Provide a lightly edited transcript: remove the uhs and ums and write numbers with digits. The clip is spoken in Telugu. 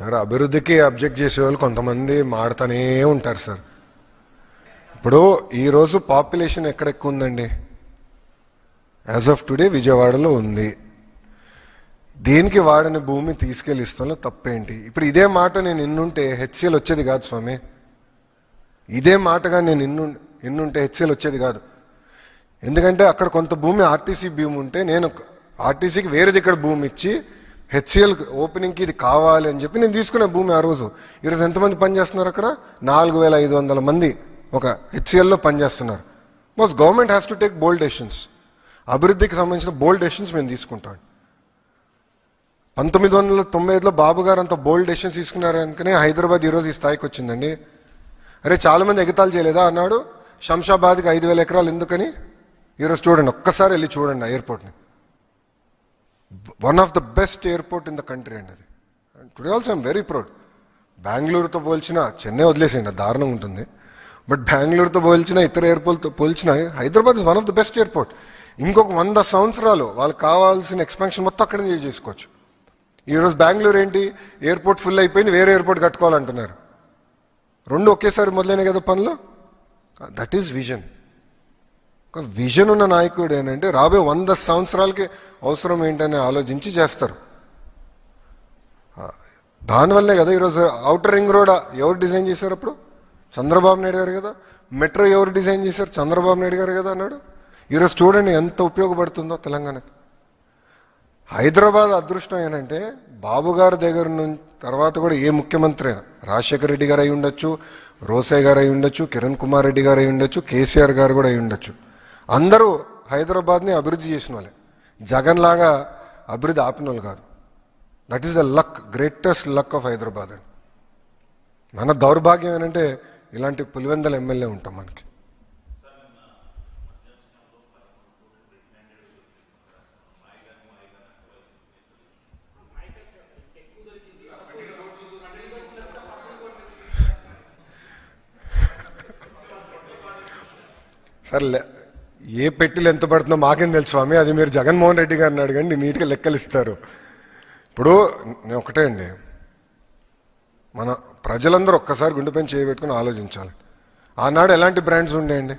సార్ అభివృద్ధికి అబ్జెక్ట్ చేసే వాళ్ళు కొంతమంది మాడుతూనే ఉంటారు సార్. ఇప్పుడు ఈరోజు పాపులేషన్ ఎక్కడ ఎక్కువ ఉందండి? యాజ్ ఆఫ్ టుడే విజయవాడలో ఉంది. దేనికి వాడని భూమి తీసుకెళ్ళి ఇస్తాలో తప్పేంటి? ఇప్పుడు ఇదే మాట నేను ఇన్నుంటే హెచ్సిఎల్ వచ్చేది కాదు స్వామి. ఇదే మాటగా నేను ఇన్నుంటే హెచ్సిఎల్ వచ్చేది కాదు. ఎందుకంటే అక్కడ కొంత భూమి ఆర్టీసీ భూమి ఉంటే నేను ఆర్టీసీకి వేరేది ఇక్కడ భూమి ఇచ్చి హెచ్సిఎల్ ఓపెనింగ్కి ఇది కావాలి అని చెప్పి నేను తీసుకునే భూమి ఆ రోజు. ఈరోజు ఎంతమంది పనిచేస్తున్నారు అక్కడ? 4500 మంది ఒక హెచ్సిఎల్లో పనిచేస్తున్నారు. Boss government has to take bold decisions. అభివృద్ధికి సంబంధించిన బోల్డ్ డెసిషన్స్ మేము తీసుకుంటాం. 1995లో బాబు గారు అంత బోల్డ్ డెసిషన్స్ తీసుకున్నారు అనుకునే హైదరాబాద్ ఈరోజు ఈ స్థాయికి వచ్చిందండి. అరే చాలామంది ఎగతాలు చేయలేదా అన్నాడు. శంషాబాద్కి 5000 ఎకరాలు ఎందుకని? ఈరోజు చూడండి, ఒక్కసారి వెళ్ళి చూడండి ఆ ఎయిర్పోర్ట్ని. One of the best airport in the country అండి అది. Today also I'm very proud. బెంగళూరుతో పోల్చిన, చెన్నై వదిలేసేయండి దారుణంగా ఉంటుంది, బట్ బెంగళూరుతో పోల్చిన ఇతర ఎయిర్పోర్ట్తో పోల్చిన Hyderabad is one of the best airport. ఇంకొక 100 సంవత్సరాలు వాళ్ళకి కావాల్సిన ఎక్స్పాన్షన్ మొత్తం అక్కడే చేసుకోవచ్చు. ఈరోజు బెంగళూరు ఏంటి, ఎయిర్పోర్ట్ ఫుల్ అయిపోయింది, వేరే ఎయిర్పోర్ట్ కట్టుకోవాలంటున్నారు. రెండు ఒకేసారి మొదలైన కదా పనులు. That is vision. ఒక విజన్ ఉన్న నాయకుడు ఏంటంటే రాబోయే 100 సంవత్సరాలకి అవసరం ఏంటని ఆలోచించి చేస్తారు. దానివల్లే కదా ఈరోజు ఔటర్ రింగ్ రోడ్ ఎవరు డిజైన్ చేశారు? అప్పుడు చంద్రబాబు నాయుడు గారు కదా. మెట్రో ఎవరు డిజైన్ చేశారు? చంద్రబాబు నాయుడు గారు కదా అన్నాడు. ఈరోజు చూడండి ఎంత ఉపయోగపడుతుందో తెలంగాణకి. హైదరాబాద్ అదృష్టం ఏంటంటే బాబు గారి దగ్గర నుంచి తర్వాత కూడా ఏ ముఖ్యమంత్రి అయినా, రాజశేఖర రెడ్డి గారు అయి ఉండొచ్చు, రోసయ్య గారు అయి ఉండొచ్చు, కిరణ్ కుమార్ రెడ్డి గారు అయి ఉండొచ్చు, కేసీఆర్ గారు కూడా అయి ఉండొచ్చు, అందరూ హైదరాబాద్ని అభివృద్ధి చేసిన వాళ్ళే. జగన్ లాగా అభివృద్ధి ఆపిన వాళ్ళు కాదు. That is the luck, greatest luck of Hyderabad అండి. మన దౌర్భాగ్యం ఏంటంటే ఇలాంటి పులివెందల ఎమ్మెల్యే ఉంటాం మనకి. సరే, ఏ పెట్టిలు ఎంత పడుతుందో మాకేం తెలుసు స్వామి, అది మీరు జగన్మోహన్ రెడ్డి గారిని అడగండి, నీట్గా లెక్కలు ఇస్తారు. ఇప్పుడు నేను ఒకటే అండి, మన ప్రజలందరూ ఒక్కసారి గుండెపైన చేయబెట్టుకుని ఆలోచించాలి. ఆనాడు ఎలాంటి బ్రాండ్స్ ఉండేయండి?